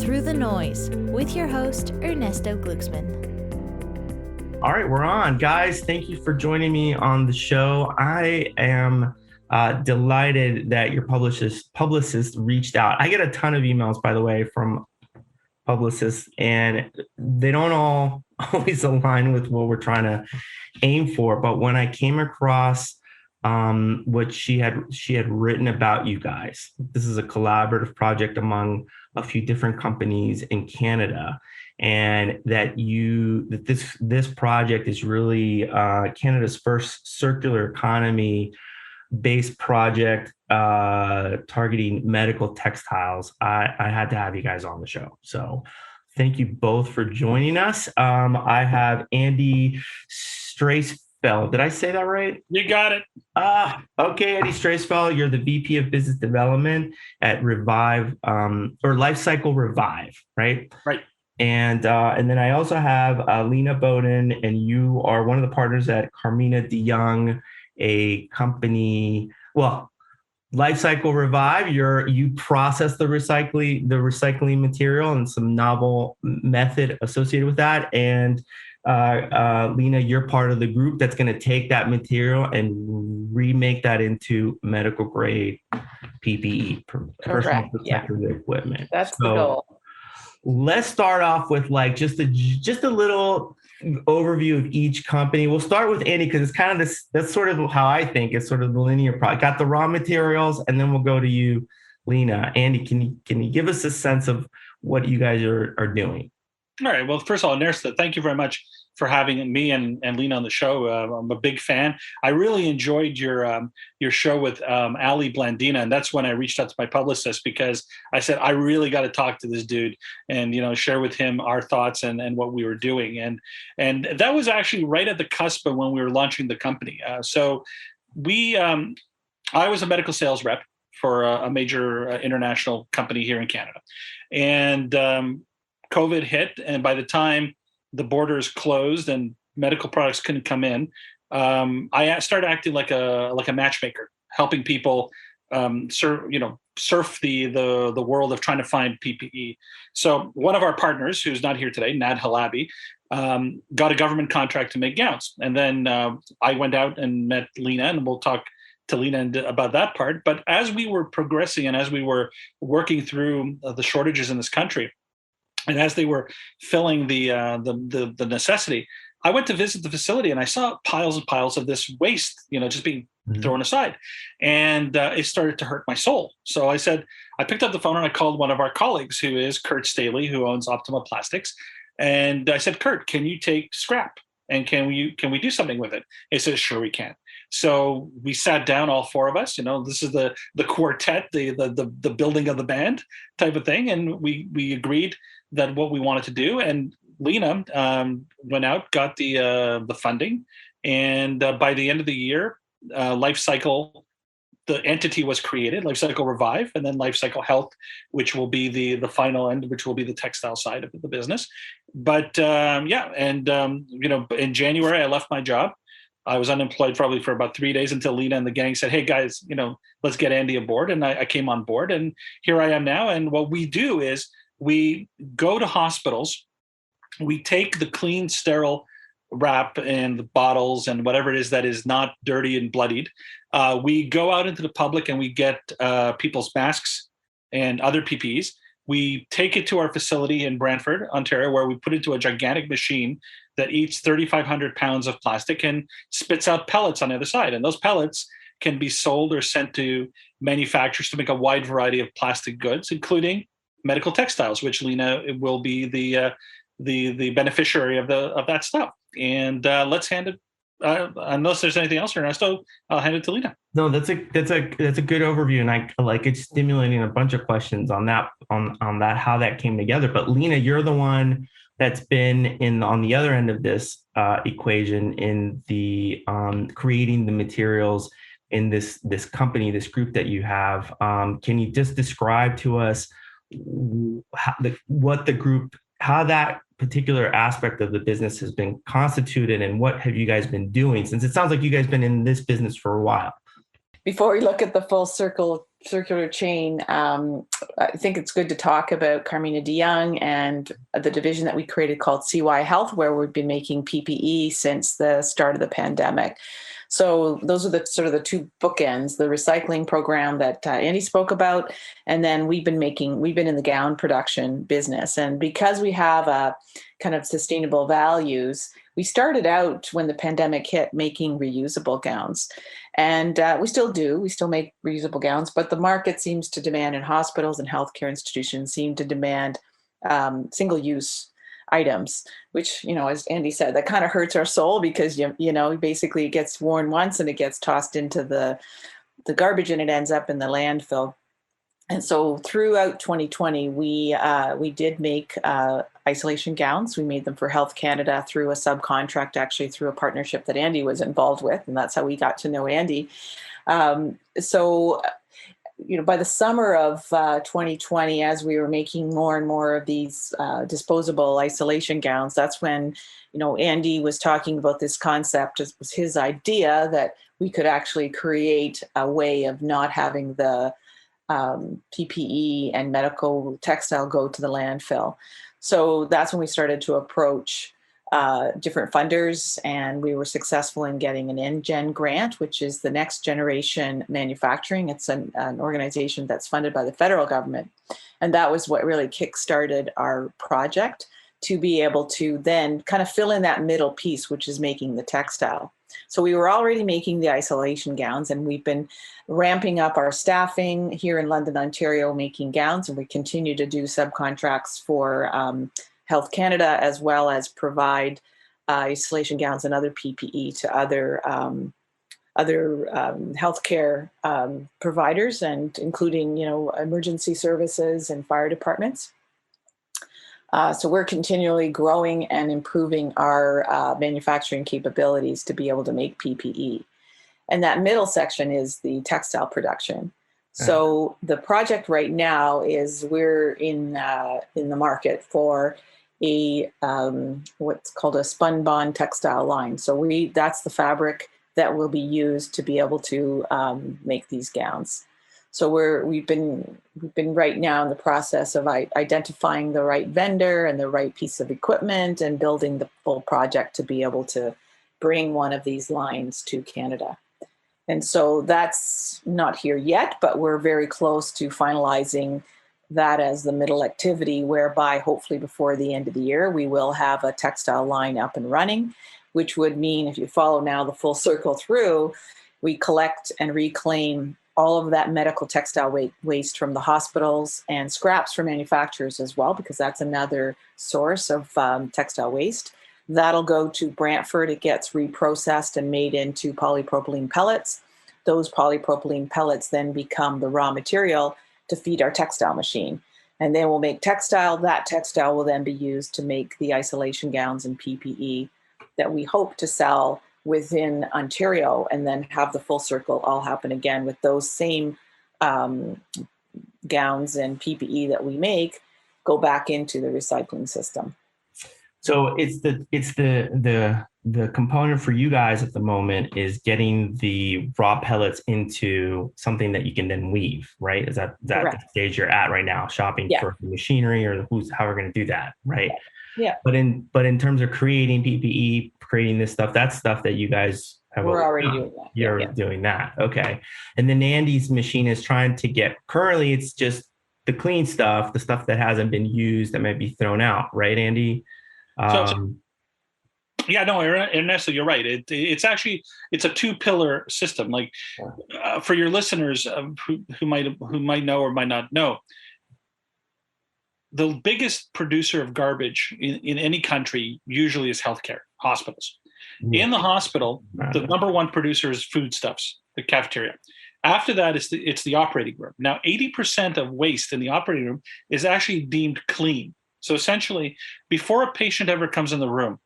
Through the Noise with your host, Ernesto Glucksmann. All right, we're on. Guys, thank you for joining me on the show. I am delighted that your publicist reached out. I get a ton of emails, by the way, from publicists, and they don't all always align with what we're trying to aim for. But when I came across what she had written about you guys, this is a collaborative project among a few different companies in Canada, and that this project is really Canada's first circular economy based project targeting medical textiles. I had to have you guys on the show. So thank you both for joining us. I have Andy Straisfeld. Did I say that right? You got it. Okay, Andy Straisfeld, you're the VP of Business Development at Revive, or Lifecycle Revive, right? Right. And then I also have Lina Bowden, and you are one of the partners at Carmina de Young, a company. Well, Lifecycle Revive. You process the recycling material and some novel method associated with that. And Lina, you're part of the group that's going to take that material and remake that into medical grade PPE, personal protective equipment. That's the goal. Let's start off with like just a little overview of each company. We'll start with Andy because it's kind of this. That's sort of how I think it's sort of the linear product. Got the raw materials, and then we'll go to you, Lina. Andy, can you give us a sense of what you guys are doing? All right. Well, first of all, Nersta, thank you very much for having me and Lina on the show. I'm a big fan. I really enjoyed your show with Ali Blandina, and that's when I reached out to my publicist because I said I really got to talk to this dude and share with him our thoughts and what we were doing. And that was actually right at the cusp of when we were launching the company. So I was a medical sales rep for a major international company here in Canada, and COVID hit, and by the time the borders closed and medical products couldn't come in, I started acting like a matchmaker, helping people surf the world of trying to find PPE. So one of our partners, who's not here today, Nad Halabi, got a government contract to make gowns, and then I went out and met Lina, and we'll talk to Lina about that part. But as we were progressing and as we were working through the shortages in this country, and as they were filling the necessity, I went to visit the facility and I saw piles and piles of this waste, just being thrown aside. And it started to hurt my soul. So I picked up the phone and I called one of our colleagues, who is Kurt Staley, who owns Optima Plastics. And I said, Kurt, can you take scrap? And can we do something with it? He said, sure, we can. So we sat down, all four of us. This is the quartet, the building of the band type of thing, and we agreed that what we wanted to do. And Lina went out, got the funding, and by the end of the year, Lifecycle, the entity was created, Lifecycle Revive, and then Lifecycle Health, which will be the final end, which will be the textile side of the business. But in January, I left my job. I was unemployed probably for about 3 days until Lina and the gang said, hey guys, let's get Andy aboard. And I came on board, and here I am now. And what we do is we go to hospitals, we take the clean, sterile wrap and the bottles and whatever it is that is not dirty and bloodied. We go out into the public and we get people's masks and other PPEs. We take it to our facility in Brantford, Ontario, where we put it into a gigantic machine that eats 3,500 pounds of plastic and spits out pellets on the other side. And those pellets can be sold or sent to manufacturers to make a wide variety of plastic goods, including medical textiles, which Lina will be the beneficiary of that stuff. And let's hand it. Unless there's anything else, Ernesto, I'll hand it to Lina. No, that's a good overview, and I like it's stimulating a bunch of questions on that how that came together. But Lina, you're the one that's been on the other end of this equation in the creating the materials in this company, this group that you have. Can you just describe to us how that particular aspect of the business has been constituted, and what have you guys been doing, since it sounds like you guys been in this business for a while? Before we look at the full circle circular chain, I think it's good to talk about Carmina de Young and the division that we created called CY Health, where we've been making PPE since the start of the pandemic. So those are the sort of the two bookends, the recycling program that Andy spoke about. And then we've been in the gown production business. And because we have a kind of sustainable values, we started out when the pandemic hit making reusable gowns. And we still do. We still make reusable gowns, but the market seems to demand, and hospitals and healthcare institutions seem to demand single-use items, which, as Andy said, that kind of hurts our soul because, basically it gets worn once and it gets tossed into the garbage and it ends up in the landfill. And so throughout 2020, we did make isolation gowns. We made them for Health Canada through a subcontract, actually through a partnership that Andy was involved with, and that's how we got to know Andy. By the summer of 2020, as we were making more and more of these disposable isolation gowns, that's when, Andy was talking about this concept. It was his idea that we could actually create a way of not having the PPE and medical textile go to the landfill. So that's when we started to approach different funders, and we were successful in getting an NGen grant, which is the Next Generation Manufacturing. It's an organization that's funded by the federal government. And that was what really kickstarted our project to be able to then kind of fill in that middle piece, which is making the textile. So we were already making the isolation gowns, and we've been ramping up our staffing here in London, Ontario, making gowns, and we continue to do subcontracts for Health Canada, as well as provide isolation gowns and other PPE to other healthcare providers, and including emergency services and fire departments. So we're continually growing and improving our manufacturing capabilities to be able to make PPE. And that middle section is the textile production. So the project right now is we're in the market for a what's called a spun bond textile line. So that's the fabric that will be used to be able to make these gowns. So we've been right now in the process of identifying the right vendor and the right piece of equipment and building the full project to be able to bring one of these lines to Canada. And so that's not here yet, but we're very close to finalizing that as the middle activity, whereby hopefully before the end of the year, we will have a textile line up and running, which would mean, if you follow now the full circle through, we collect and reclaim all of that medical textile waste from the hospitals and scraps from manufacturers as well, because that's another source of textile waste. That'll go to Brantford. It gets reprocessed and made into polypropylene pellets. Those polypropylene pellets then become the raw material to feed our textile machine. And then we'll make textile. That textile will then be used to make the isolation gowns and PPE that we hope to sell within Ontario, and then have the full circle all happen again with those same gowns and PPE that we make go back into the recycling system. So it's the component for you guys at the moment is getting the raw pellets into something that you can then weave, right? Is that the stage you're at right now, shopping for machinery or how we're going to do that, right? Yeah. But in terms of creating PPE, creating this stuff, that's stuff that you guys have. We're already doing that. You're doing that. Okay. And then Andy's machine is trying to currently it's just the clean stuff, the stuff that hasn't been used that might be thrown out, right, Andy? Ernesto, you're right. It's a two-pillar system. Like for your listeners who might know or might not know, the biggest producer of garbage in any country usually is healthcare, hospitals. Yeah. In the hospital, the number one producer is foodstuffs, the cafeteria. After that, it's the operating room. Now, 80% of waste in the operating room is actually deemed clean. So essentially, before a patient ever comes in the room,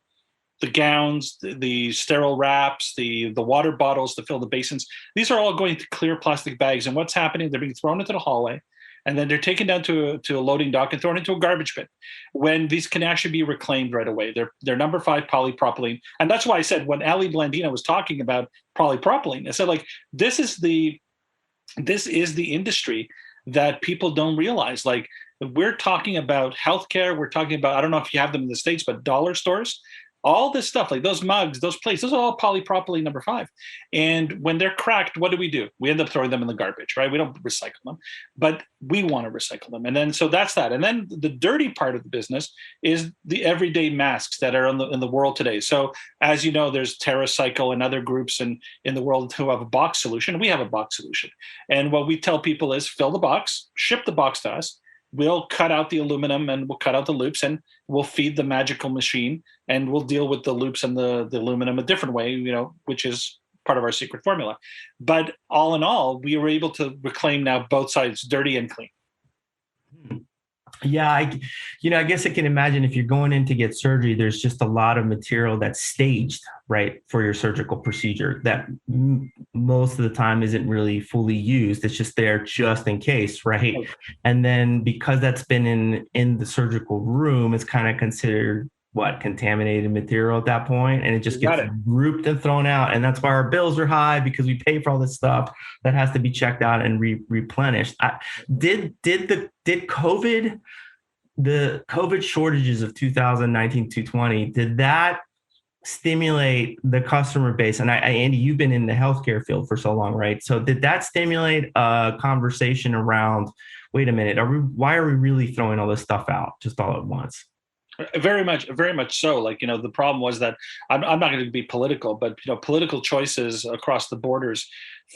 the gowns, the sterile wraps, the water bottles to fill the basins, these are all going to clear plastic bags. And what's happening? They're being thrown into the hallway, and then they're taken down to a loading dock and thrown into a garbage bin, when these can actually be reclaimed right away. They're number 5 polypropylene. And that's why I said when Ali Blandina was talking about polypropylene, I said, like, this is the this is the industry that people don't realize. Like, we're talking about healthcare. We're talking about, I don't know if you have them in the States, but dollar stores, all this stuff, like those mugs, those plates, those are all polypropylene number 5. And when they're cracked, what do? We end up throwing them in the garbage, right? We don't recycle them, but we want to recycle them. And then, so that's that. And then the dirty part of the business is the everyday masks that are in the world today. So as you know, there's TerraCycle and other groups in the world who have a box solution. We have a box solution. And what we tell people is fill the box, ship the box to us. We'll cut out the aluminum and we'll cut out the loops and we'll feed the magical machine and we'll deal with the loops and the aluminum a different way, which is part of our secret formula. But all in all, we were able to reclaim now both sides, dirty and clean. Yeah, I guess I can imagine if you're going in to get surgery, there's just a lot of material that's staged, right, for your surgical procedure that most of the time isn't really fully used. It's just there just in case, right? Okay. And then because that's been in the surgical room, it's kind of considered contaminated material at that point, and it just gets grouped and thrown out. And that's why our bills are high, because we pay for all this stuff that has to be checked out and replenished. Did COVID, the COVID shortages of 2019-2020, did that stimulate the customer base? And Andy, you've been in the healthcare field for so long, right? So did that stimulate a conversation around, wait a minute, why are we really throwing all this stuff out just all at once? Very much so. Like, the problem was that I'm not going to be political, but political choices across the borders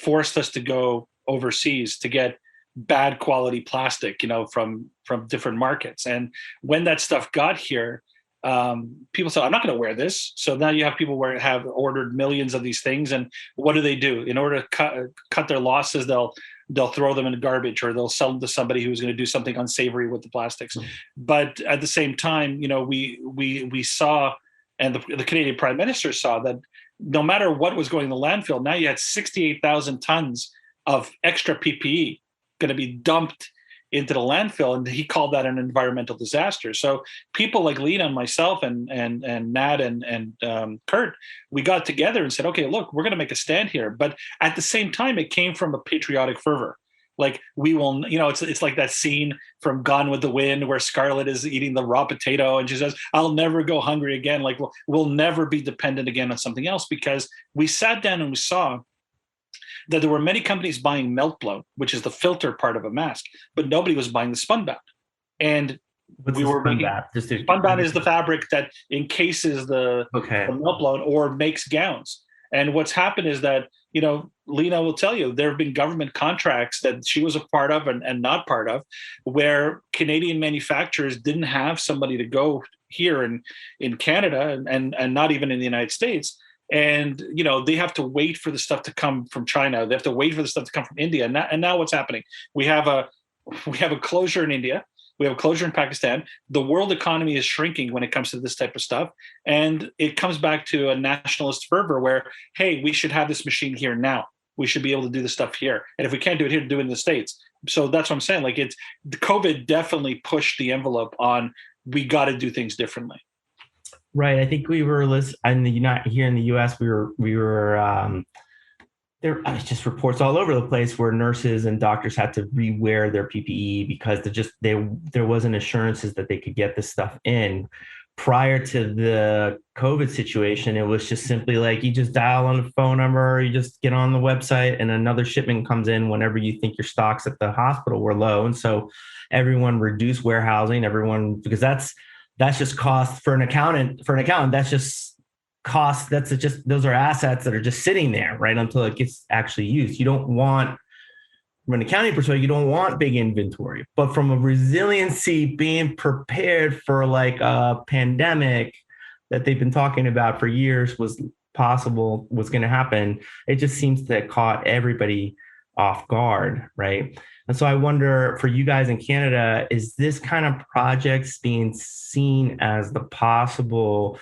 forced us to go overseas to get bad quality plastic, from different markets. And when that stuff got here, people said, I'm not going to wear this. So now you have people have ordered millions of these things, and what do? In order to cut their losses, they'll throw them in the garbage, or they'll sell them to somebody who's going to do something unsavory with the plastics. Mm-hmm. But at the same time, we saw, and the Canadian Prime Minister saw, that no matter what was going in the landfill, now you had 68,000 tons of extra PPE going to be dumped into the landfill, and he called that an environmental disaster. So people like Lina and myself and Nat and Kurt, we got together and said, okay, look, we're going to make a stand here. But at the same time, it came from a patriotic fervor. Like, we will, it's like that scene from Gone with the Wind where Scarlett is eating the raw potato and she says, I'll never go hungry again. Like, we'll never be dependent again on something else, because we sat down and we saw that there were many companies buying melt blown, which is the filter part of a mask, but nobody was buying the spunbound. And we were making spunbound is the fabric that encases the melt blown or makes gowns. And what's happened is that, Lina will tell you, there have been government contracts that she was a part of and not part of, where Canadian manufacturers didn't have somebody to go here in Canada and not even in the United States. And, they have to wait for the stuff to come from China. They have to wait for the stuff to come from India. And now what's happening? We have a closure in India. We have a closure in Pakistan. The world economy is shrinking when it comes to this type of stuff. And it comes back to a nationalist fervor where, hey, we should have this machine here now. We should be able to do this stuff here. And if we can't do it here, do it in the States. So that's what I'm saying. Like, COVID definitely pushed the envelope on, we got to do things differently. Right. I think we were here in the U.S. We were there was just reports all over the place where nurses and doctors had to rewear their PPE because there wasn't assurances that they could get this stuff in. Prior to the COVID situation, it was just simply like you just dial on the phone number, you just get on the website, and another shipment comes in whenever you think your stocks at the hospital were low. And so everyone reduced warehousing, because that's just cost for an accountant. That's just cost. Those are assets that are just sitting there, right, until it gets actually used. You don't want, from an accounting perspective, you don't want big inventory. But from a resiliency, being prepared for like a pandemic that they've been talking about for years was going to happen, it just seems to have caught everybody off guard, right? And so I wonder, for you guys in Canada, is this kind of projects being seen as the possible,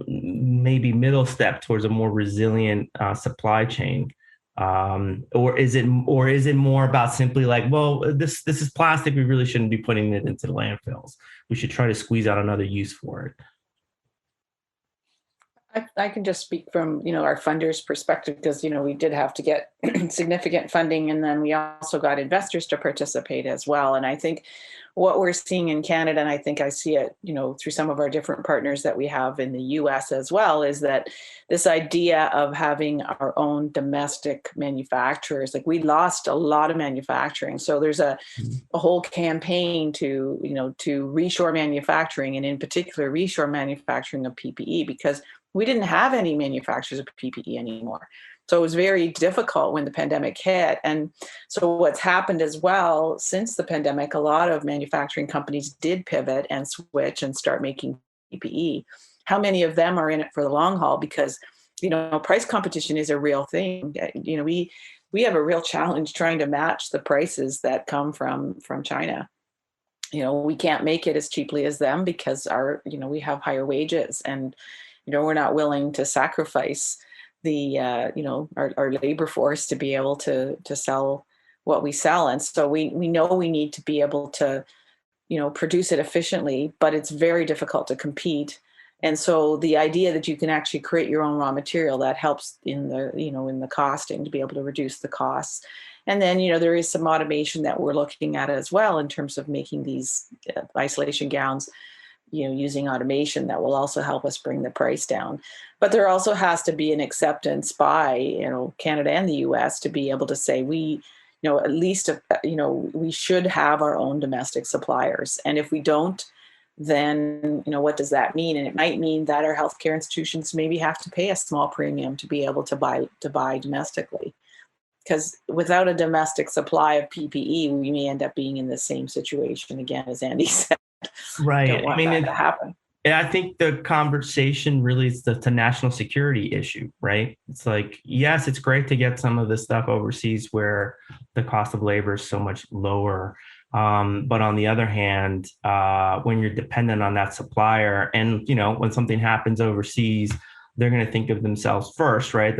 maybe middle step towards a more resilient supply chain? Or is it more about simply like, well, this is plastic, we really shouldn't be putting it into the landfills. We should try to squeeze out another use for it. I can just speak from, our funders' perspective because, we did have to get significant funding, and then we also got investors to participate as well. And I think what we're seeing in Canada, and I think I see it, through some of our different partners that we have in the US as well, is that this idea of having our own domestic manufacturers, like we lost a lot of manufacturing. So there's a whole campaign to, to reshore manufacturing, and in particular, reshore manufacturing of PPE, because we didn't have any manufacturers of PPE anymore. So it was very difficult when the pandemic hit. And so what's happened as well since the pandemic, a lot of manufacturing companies did pivot and switch and start making PPE. How many of them are in it for the long haul? Because, price competition is a real thing. We have a real challenge trying to match the prices that come from China. We can't make it as cheaply as them because we have higher wages, and we're not willing to sacrifice the our labor force to be able to sell what we sell. And so we know we need to be able to produce it efficiently, but it's very difficult to compete. And so the idea that you can actually create your own raw material, that helps in the in the costing, to be able to reduce the costs. And then there is some automation that we're looking at as well in terms of making these isolation gowns using automation that will also help us bring the price down. But there also has to be an acceptance by, Canada and the US to be able to say at least, we should have our own domestic suppliers. And if we don't, then, what does that mean? And it might mean that our healthcare institutions maybe have to pay a small premium to be able to buy domestically. Because without a domestic supply of PPE, we may end up being in the same situation again, as Andy said. Right. Don't want that to happen. I think the conversation really is the national security issue, right? It's like, yes, it's great to get some of this stuff overseas where the cost of labor is so much lower. But on the other hand, when you're dependent on that supplier, and when something happens overseas, they're going to think of themselves first, right?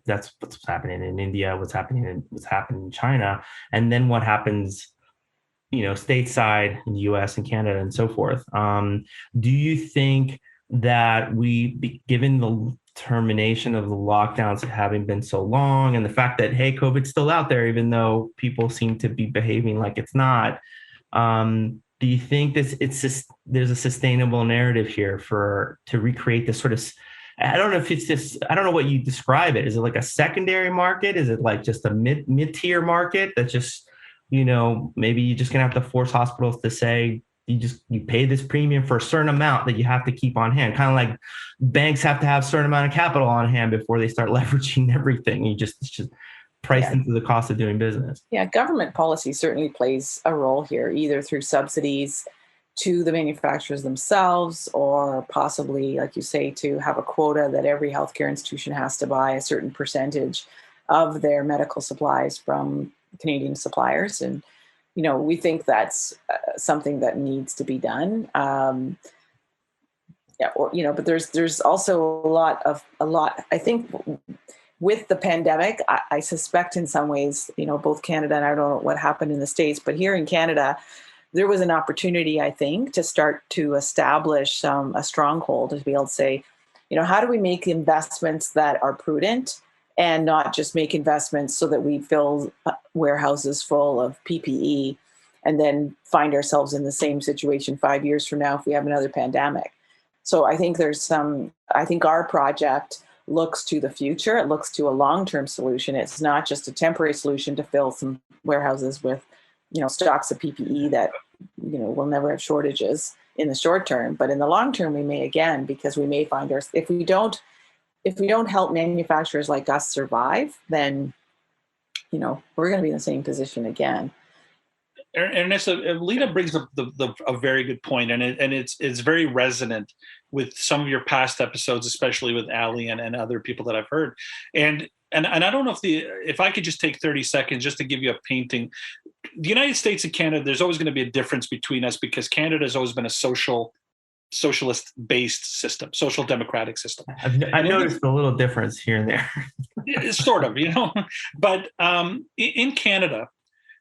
That's what's happening in India, what's happening in China, and then what happens stateside in the US and Canada and so forth. Do you think that given the termination of the lockdowns having been so long, and the fact that, hey, COVID's still out there, even though people seem to be behaving like it's not, do you think there's a sustainable narrative here to recreate this sort of, I don't know if it's just, I don't know what you describe it. Is it like a secondary market? Is it like just a mid-tier market that just, maybe you're just gonna have to force hospitals to say you pay this premium for a certain amount that you have to keep on hand, kind of like banks have to have a certain amount of capital on hand before they start leveraging everything. It's just priced into the cost of doing business. Yeah, government policy certainly plays a role here, either through subsidies to the manufacturers themselves, or possibly, like you say, to have a quota that every healthcare institution has to buy a certain percentage of their medical supplies from Canadian suppliers. And, we think that's something that needs to be done. But there's also a lot, I think, with the pandemic. I suspect in some ways, both Canada, and I don't know what happened in the States, but here in Canada, there was an opportunity, I think, to start to establish a stronghold, to be able to say, how do we make investments that are prudent and not just make investments so that we fill warehouses full of PPE and then find ourselves in the same situation 5 years from now if we have another pandemic. So I think I think our project looks to the future. It looks to a long-term solution. It's not just a temporary solution to fill some warehouses with, stocks of PPE that, we'll never have shortages in the short term. But in the long term, we may again, because we may find if we don't help manufacturers like us survive, then, we're going to be in the same position again. Ernesto, Lina brings up a very good point, and it's very resonant with some of your past episodes, especially with Ali and other people that I've heard. And I don't know if I could just take 30 seconds just to give you a painting. The United States and Canada, there's always going to be a difference between us because Canada has always been a socialist-based system, social democratic system. I've noticed a little difference here and there. Sort of, But in Canada,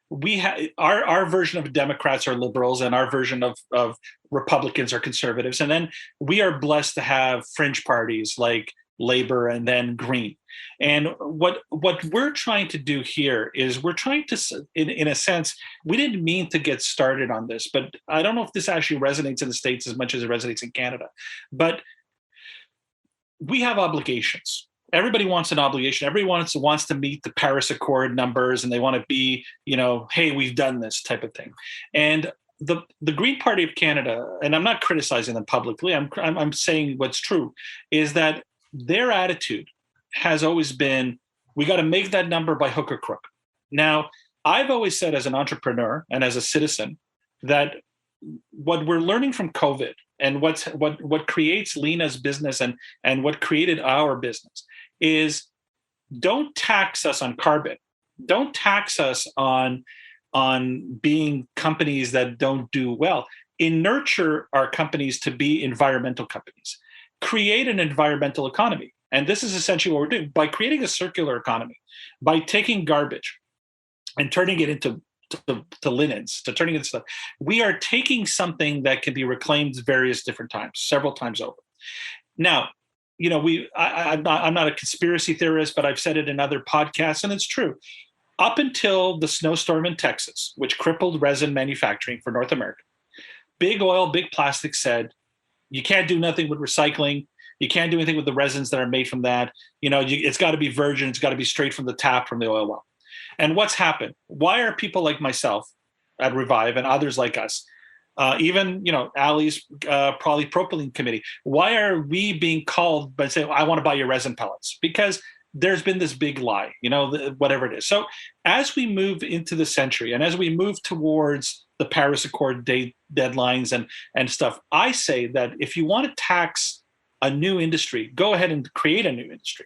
we have our version of Democrats are liberals, and our version of Republicans are conservatives. And then we are blessed to have fringe parties like labor, and then green. And what we're trying to do here is we're trying to, in a sense, we didn't mean to get started on this, but I don't know if this actually resonates in the States as much as it resonates in Canada. But we have obligations. Everybody wants an obligation. Everyone wants to meet the Paris Accord numbers, and they want to be, hey, we've done this type of thing. And the Green Party of Canada, and I'm not criticizing them publicly, I'm saying what's true, is that their attitude has always been, we got to make that number by hook or crook. Now, I've always said as an entrepreneur and as a citizen that what we're learning from COVID and what creates Lina's business and what created our business is, don't tax us on carbon. Don't tax us on being companies that don't do well. Nurture our companies to be environmental companies. Create an environmental economy. And this is essentially what we're doing by creating a circular economy, by taking garbage and turning it into linens, to turning it into stuff. We are taking something that can be reclaimed various different times, several times over. Now, I'm not a conspiracy theorist, but I've said it in other podcasts, and it's true. Up until the snowstorm in Texas, which crippled resin manufacturing for North America, big oil, big plastic said, you can't do nothing with recycling. You can't do anything with the resins that are made from that. It's got to be virgin. It's got to be straight from the tap from the oil well. And what's happened? Why are people like myself at Revive and others like us, even Ali's polypropylene committee, why are we being called by saying, I want to buy your resin pellets? Because there's been this big lie, whatever it is. So as we move into the century and as we move towards the Paris Accord deadlines and stuff, I say that if you want to tax a new industry, go ahead and create a new industry.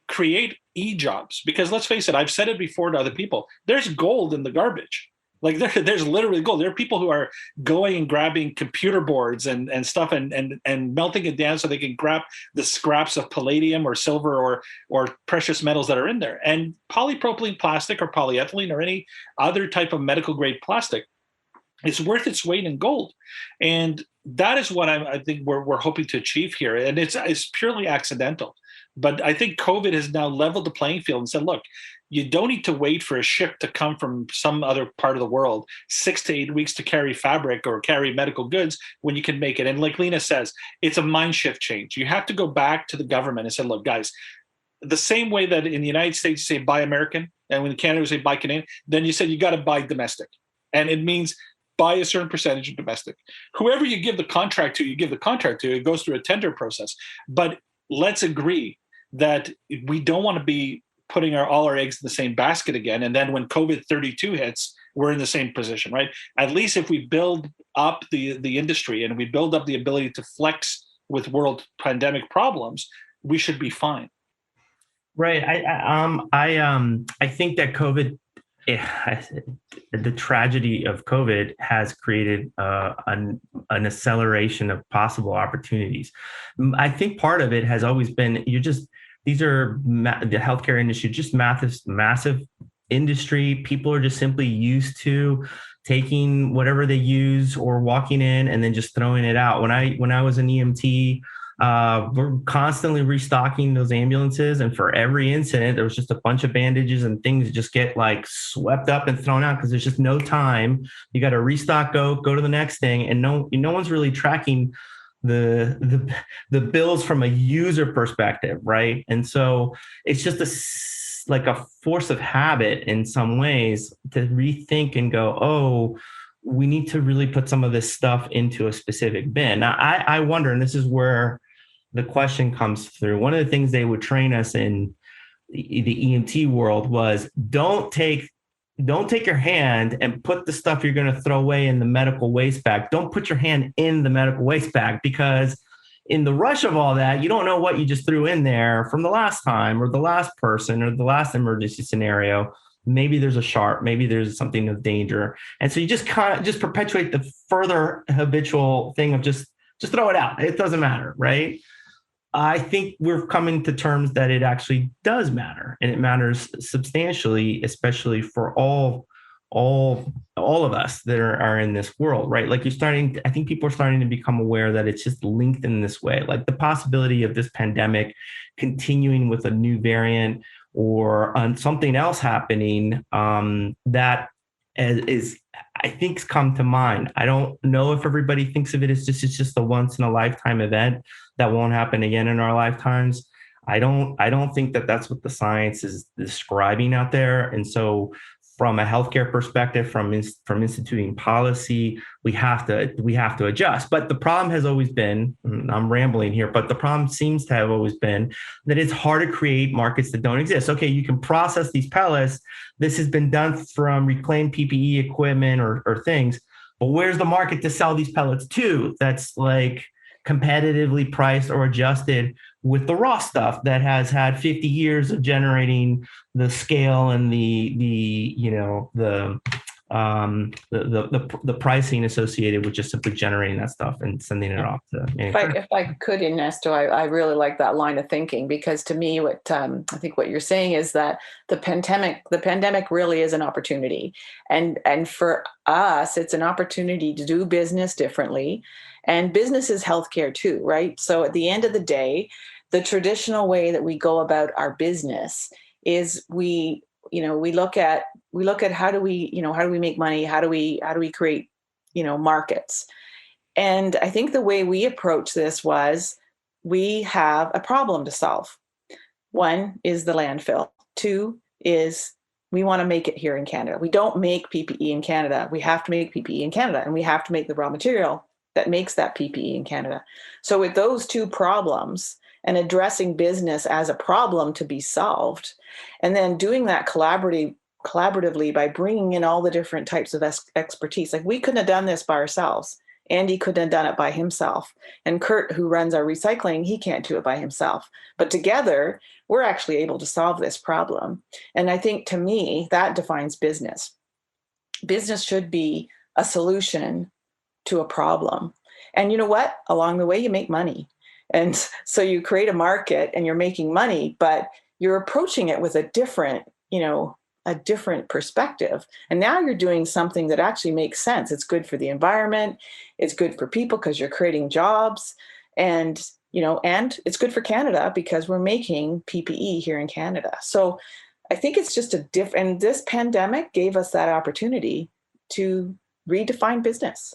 Create e-jobs, because let's face it, I've said it before to other people, there's gold in the garbage. Like there's literally gold. There are people who are going and grabbing computer boards and stuff and melting it down so they can grab the scraps of palladium or silver or precious metals that are in there. And polypropylene plastic or polyethylene or any other type of medical grade plastic, it's worth its weight in gold. And that is what I think we're hoping to achieve here. And it's purely accidental. But I think COVID has now leveled the playing field and said, look, you don't need to wait for a ship to come from some other part of the world 6 to 8 weeks to carry fabric or carry medical goods when you can make it. And like Lina says, it's a mind shift change. You have to go back to the government and say, look, guys, the same way that in the United States you say buy American, and when in Canada you say buy Canadian, then you said you got to buy domestic. And it means buy a certain percentage of domestic. Whoever you give the contract to, you give the contract to. It goes through a tender process. But let's agree that we don't want to be putting all our eggs in the same basket again. And then when COVID-32 hits, we're in the same position, right? At least if we build up the industry and we build up the ability to flex with world pandemic problems, we should be fine. Right. I think that COVID, the tragedy of COVID has created an acceleration of possible opportunities. I think part of it has always been these are the healthcare industry, just massive industry. People are just simply used to taking whatever they use or walking in and then just throwing it out. When I was an EMT, we're constantly restocking those ambulances, and for every incident, there was just a bunch of bandages and things that just get like swept up and thrown out because there's just no time. You got to restock, go to the next thing, and no one's really tracking the bills from a user perspective, right? And so it's just like a force of habit in some ways to rethink and go, oh, we need to really put some of this stuff into a specific bin. Now, I wonder, and this is where the question comes through. One of the things they would train us in the EMT world was don't take your hand and put the stuff you're going to throw away in the medical waste bag. Don't put your hand in the medical waste bag, because in the rush of all that, you don't know what you just threw in there from the last time or the last person or the last emergency scenario. Maybe there's a sharp, maybe there's something of danger. And so you just kind of just perpetuate the further habitual thing of just throw it out. It doesn't matter, right? I think we're coming to terms that it actually does matter, and it matters substantially, especially for all all of us that are in this world, right? Like I think people are starting to become aware that it's just linked in this way. Like the possibility of this pandemic continuing with a new variant or something else happening that is I think come to mind. I don't know if everybody thinks of it as it's just a once in a lifetime event that won't happen again in our lifetimes. I don't think that that's what the science is describing out there. And so from a healthcare perspective, from instituting policy, we have to adjust. But the problem has always been, I'm rambling here, but the problem seems to have always been that it's hard to create markets that don't exist. Okay, you can process these pellets. This has been done from reclaimed PPE equipment or things, but where's the market to sell these pellets to? That's like competitively priced or adjusted with the raw stuff that has had 50 years of generating the scale and the pricing associated with just simply generating that stuff and sending it off to if I could, Ernesto, I really like that line of thinking, because to me, what I think what you're saying is that the pandemic really is an opportunity, and for us, it's an opportunity to do business differently, and business is healthcare too, right? So at the end of the day, the traditional way that we go about our business is we look at how do we make money, how do we create markets. And I think the way we approach this was, we have a problem to solve. One is the landfill. Two is we want to make it here in Canada. We don't make PPE in Canada. We have to make PPE in Canada, and we have to make the raw material that makes that PPE in Canada. So with those two problems, and addressing business as a problem to be solved, and then doing that collaboratively by bringing in all the different types of expertise. Like, we couldn't have done this by ourselves. Andy couldn't have done it by himself. And Kurt, who runs our recycling, he can't do it by himself. But together, we're actually able to solve this problem. And I think, to me, that defines business. Business should be a solution to a problem. And you know what? Along the way, you make money. And so you create a market and you're making money, but you're approaching it with a different perspective. And now you're doing something that actually makes sense. It's good for the environment. It's good for people because you're creating jobs, and it's good for Canada because we're making PPE here in Canada. So I think it's just and this pandemic gave us that opportunity to redefine business.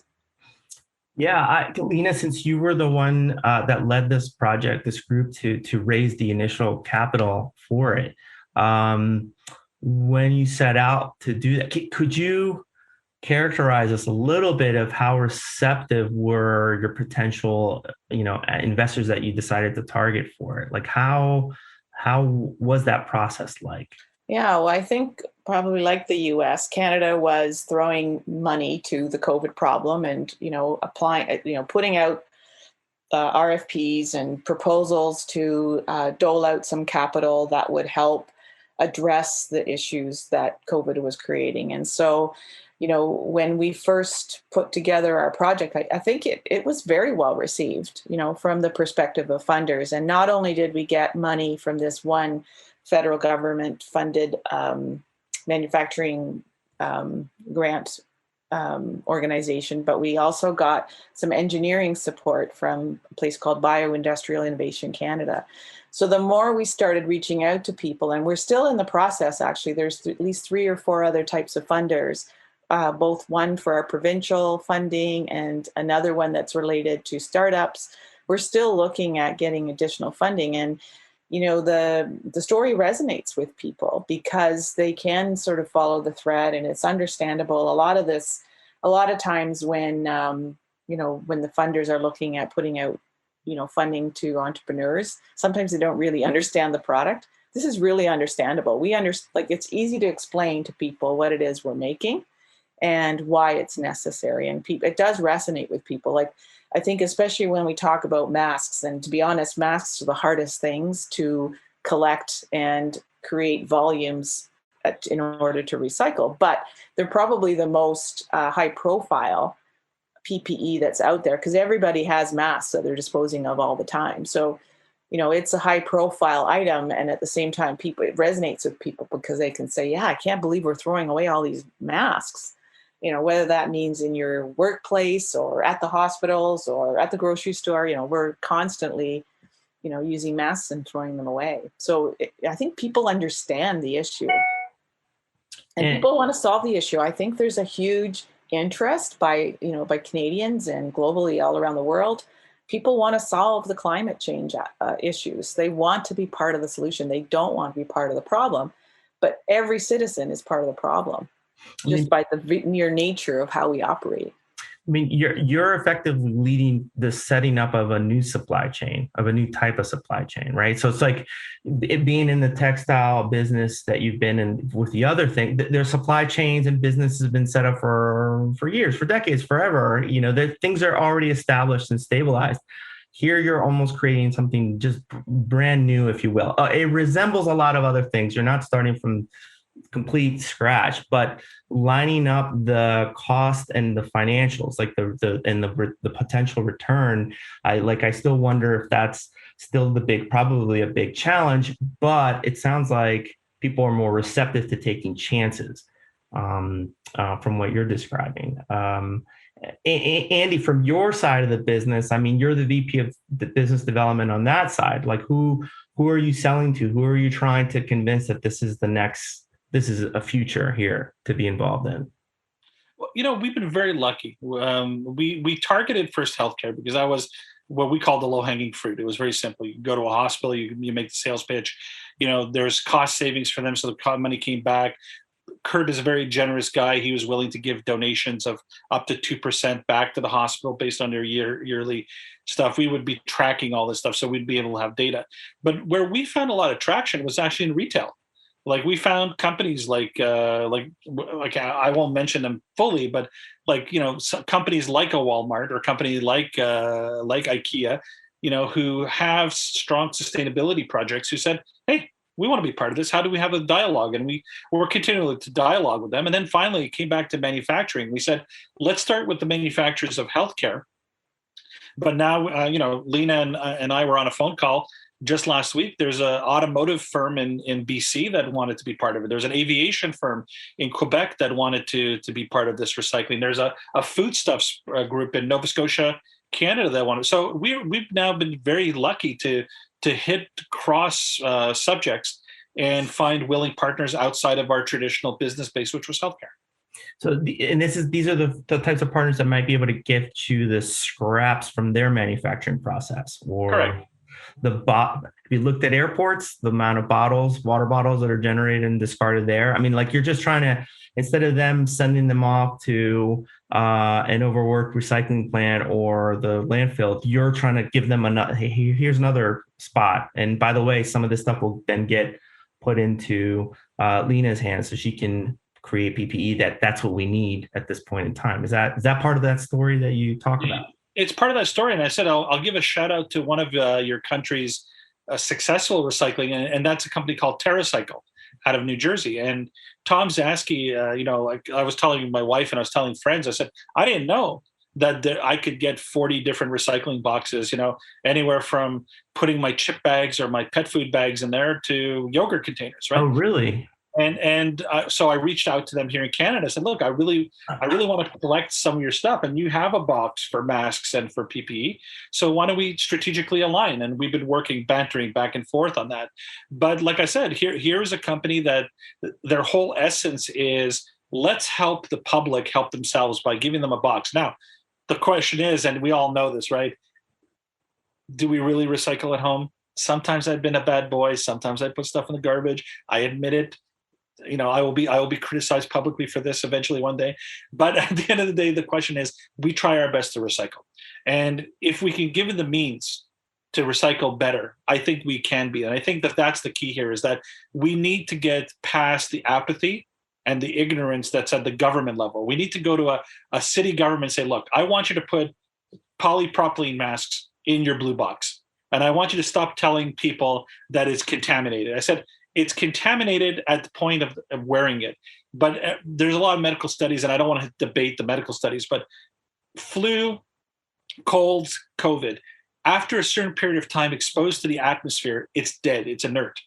Yeah, Lina, since you were the one that led this project, this group to raise the initial capital for it, when you set out to do that, could you characterize us a little bit of how receptive were your potential, investors that you decided to target for it? Like, how was that process like? Yeah, well, I think probably like the US, Canada was throwing money to the COVID problem and, applying, putting out RFPs and proposals to dole out some capital that would help address the issues that COVID was creating. And so, when we first put together our project, I think it was very well received, from the perspective of funders. And not only did we get money from this one federal government funded manufacturing grant organization, but we also got some engineering support from a place called Bioindustrial Innovation Canada. So the more we started reaching out to people, and we're still in the process, actually, there's at least 3 or 4 other types of funders, both one for our provincial funding and another one that's related to startups. We're still looking at getting additional funding. And the story resonates with people because they can sort of follow the thread, and it's understandable. A lot of times when the funders are looking at putting out, funding to entrepreneurs, sometimes they don't really understand the product. This is really understandable. It's easy to explain to people what it is we're making and why it's necessary. And it does resonate with people. Like, I think especially when we talk about masks, and to be honest, masks are the hardest things to collect and create volumes in order to recycle, but they're probably the most high profile PPE that's out there because everybody has masks that they're disposing of all the time. So it's a high profile item. And at the same time, it resonates with people because they can say, yeah, I can't believe we're throwing away all these masks, whether that means in your workplace or at the hospitals or at the grocery store. We're constantly, using masks and throwing them away. So I think people understand the issue and people want to solve the issue. I think there's a huge interest by Canadians and globally all around the world. People want to solve the climate change issues. They want to be part of the solution. They don't want to be part of the problem, but every citizen is part of the problem just by the mere nature of how we operate. I mean, you're effectively leading the setting up of a new supply chain, of a new type of supply chain, right? So it's like it being in the textile business that you've been in with the other thing. Their supply chains and business has been set up for years, for decades, forever. Things are already established and stabilized. Here, you're almost creating something just brand new, if you will. It resembles a lot of other things. You're not starting from complete scratch, but lining up the cost and the financials, like the potential return. I still wonder if that's still probably a big challenge, but it sounds like people are more receptive to taking chances from what you're describing. Andy, from your side of the business, I mean, you're the VP of the business development on that side. Like who are you selling to? Who are you trying to convince that this is a future here to be involved in? Well, we've been very lucky. We targeted first healthcare because I was what we call the low-hanging fruit. It was very simple. You go to a hospital, you make the sales pitch. There's cost savings for them, so the money came back. Kurt is a very generous guy. He was willing to give donations of up to 2% back to the hospital based on their yearly stuff. We would be tracking all this stuff, so we'd be able to have data. But where we found a lot of traction was actually in retail. Like we found companies like I won't mention them fully, but some companies like a Walmart or company like IKEA, who have strong sustainability projects, who said, "Hey, we want to be part of this. How do we have a dialogue?" And we were continuing to dialogue with them. And then finally it came back to manufacturing. We said, let's start with the manufacturers of healthcare. But now, Lina and I were on a phone call just last week. There's an automotive firm in BC that wanted to be part of it. There's an aviation firm in Quebec that wanted to be part of this recycling. There's a foodstuffs group in Nova Scotia, Canada that wanted. So we've now been very lucky to hit cross subjects and find willing partners outside of our traditional business base, which was healthcare. So, these are the types of partners that might be able to get you the scraps from their manufacturing process, or correct. If you looked at airports, the amount of water bottles that are generated and discarded there. I mean, like you're just trying to, instead of them sending them off to an overworked recycling plant or the landfill, you're trying to give them hey, here's another spot. And by the way, some of this stuff will then get put into Lina's hands so she can create PPE. That's what we need at this point in time. Is that part of that story that you talk about? It's part of that story. And I said, I'll give a shout out to one of your country's successful recycling. And that's a company called TerraCycle out of New Jersey. And Tom Zaski, I was telling my wife and I was telling friends, I said, I didn't know that I could get 40 different recycling boxes, anywhere from putting my chip bags or my pet food bags in there to yogurt containers, right? Oh, really? And so I reached out to them here in Canada. I said, look, I really want to collect some of your stuff. And you have a box for masks and for PPE. So why don't we strategically align? And we've been bantering back and forth on that. But like I said, here's a company that their whole essence is, let's help the public help themselves by giving them a box. Now, the question is, and we all know this, right? Do we really recycle at home? Sometimes I've been a bad boy. Sometimes I put stuff in the garbage. I admit it. I will be criticized publicly for this eventually one day. But at the end of the day, the question is, we try our best to recycle. And if we can give it the means to recycle better, I think we can be. And I think that's the key here, is that we need to get past the apathy and the ignorance that's at the government level. We need to go to a city government and say, look, I want you to put polypropylene masks in your blue box. And I want you to stop telling people that it's contaminated. I said, it's contaminated at the point of wearing it. But there's a lot of medical studies, and I don't want to debate the medical studies, but flu, colds, COVID, after a certain period of time exposed to the atmosphere, it's dead, it's inert.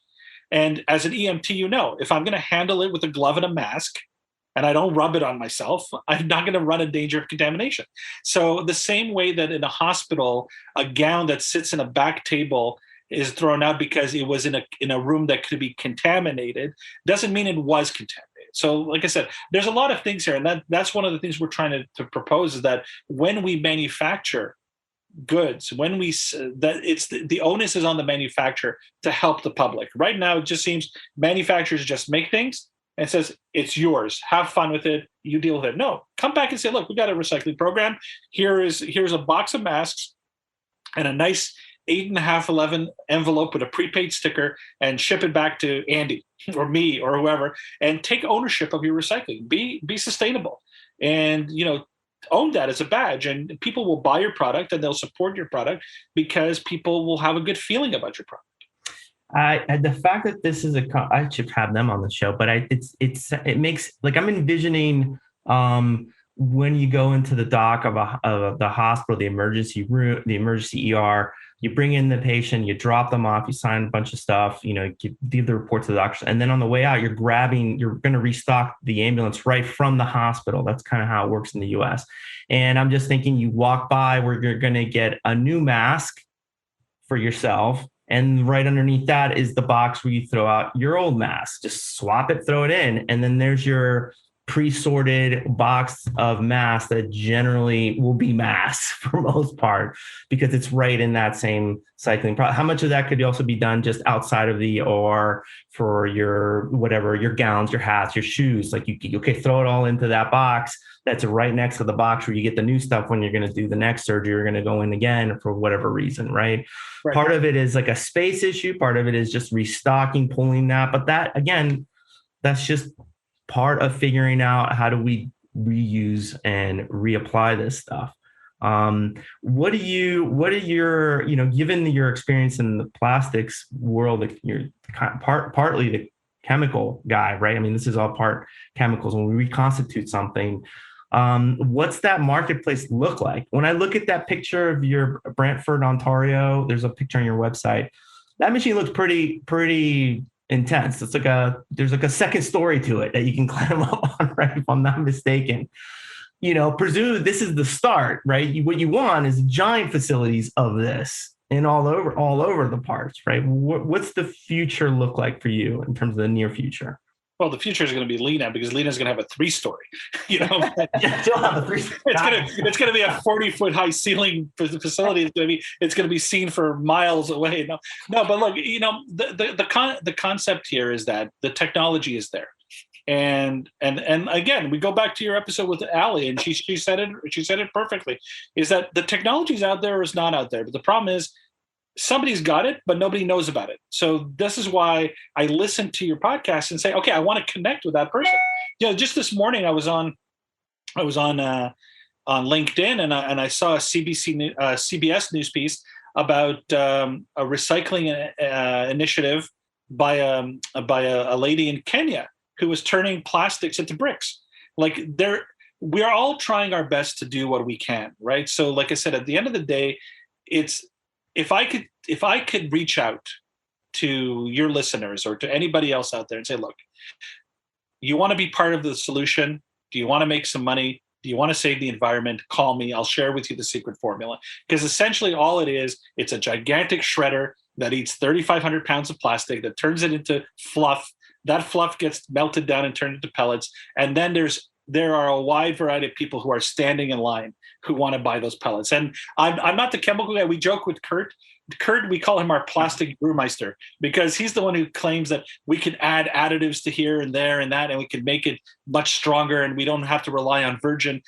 And as an EMT, if I'm going to handle it with a glove and a mask, and I don't rub it on myself, I'm not going to run a danger of contamination. So the same way that in a hospital, a gown that sits in a back table is thrown out because it was in a room that could be contaminated, doesn't mean it was contaminated. So like I said, there's a lot of things here. And that's one of the things we're trying to propose, is that when we manufacture goods, the onus is on the manufacturer to help the public. Right now, it just seems manufacturers just make things and says, it's yours, have fun with it, you deal with it. No, come back and say, look, we got a recycling program. Here's a box of masks and a nice 8.5, 11 envelope with a prepaid sticker, and ship it back to Andy or me or whoever, and take ownership of your recycling. Be sustainable, and own that as a badge, and people will buy your product and they'll support your product because people will have a good feeling about your product. The fact that this is I should have them on the show, but it makes, like, I'm envisioning when you go into the dock of the hospital, the emergency room, the emergency ER, you bring in the patient, you drop them off, you sign a bunch of stuff, you give the report to the doctor, and then on the way out, you're going to restock the ambulance right from the hospital. That's kind of how it works in the US. And I'm just thinking, you walk by where you're going to get a new mask for yourself, and right underneath that is the box where you throw out your old mask. Just swap it, throw it in, and then there's your pre-sorted box of masks that generally will be masks for most part, because it's right in that same cycling process. How much of that could also be done just outside of the OR for your gowns, your hats, your shoes? Like, you throw it all into that box that's right next to the box where you get the new stuff when you're going to do the next surgery, you're going to go in again for whatever reason, right? Part of it is like a space issue. Part of it is just restocking, pulling that. But that, again, that's just part of figuring out how do we reuse and reapply this stuff. What are your, given your experience in the plastics world, you're partly the chemical guy, right? I mean, this is all part chemicals. When we reconstitute something, what's that marketplace look like? When I look at that picture of your Brantford, Ontario, there's a picture on your website. That machine looks pretty intense. It's there's a second story to it that you can climb up on, right? If I'm not mistaken. Presumably this is the start, right? What you want is giant facilities of this and all over the parts, right? What's the future look like for you in terms of the near future? Well, the future is going to be Lina, because Lina's going to have a 3-story. Yeah, she'll have a 3-story. It's going to be a 40-foot high ceiling facility. It's going to be seen for miles away. No, but look, the concept here is that the technology is there, and again, we go back to your episode with Ali, and she said it perfectly. Is that the technology's out there or is not out there? But the problem is, somebody's got it, but nobody knows about it. So this is why I listen to your podcast and say, okay, I want to connect with that person. Just this morning I was on LinkedIn, and I saw a CBS news piece about a recycling initiative by a lady in Kenya who was turning plastics into bricks. We are all trying our best to do what we can, right? So like I said, at the end of the day, it's, if I could reach out to your listeners or to anybody else out there and say, look, you want to be part of the solution? Do you want to make some money? Do you want to save the environment? Call me. I'll share with you the secret formula. Because essentially all it is, it's a gigantic shredder that eats 3,500 pounds of plastic, that turns it into fluff. That fluff gets melted down and turned into pellets. And then there are a wide variety of people who are standing in line who want to buy those pellets. And I'm not the chemical guy. We joke with Kurt. Kurt, we call him our plastic brewmeister, because he's the one who claims that we can add additives to here and there and that, and we can make it much stronger, and we don't have to rely on virgin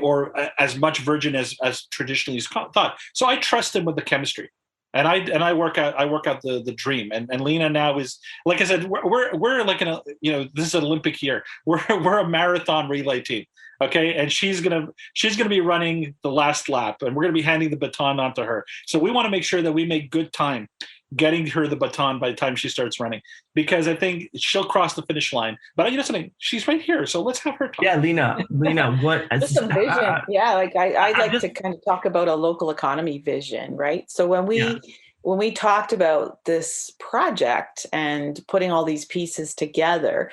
or as much virgin as traditionally is thought. So I trust him with the chemistry. And I work out the dream. And Lina now is, like I said, we're like this is an Olympic year. We're a marathon relay team. Okay, and she's gonna be running the last lap, and we're gonna be handing the baton on to her. So we want to make sure that we make good time getting her the baton by the time she starts running, because I think she'll cross the finish line. But you know something, she's right here, so let's have her talk. Yeah, Lina, what? Just some vision. Yeah, like I'd like to kind of talk about a local economy vision, right? So when we talked about this project and putting all these pieces together,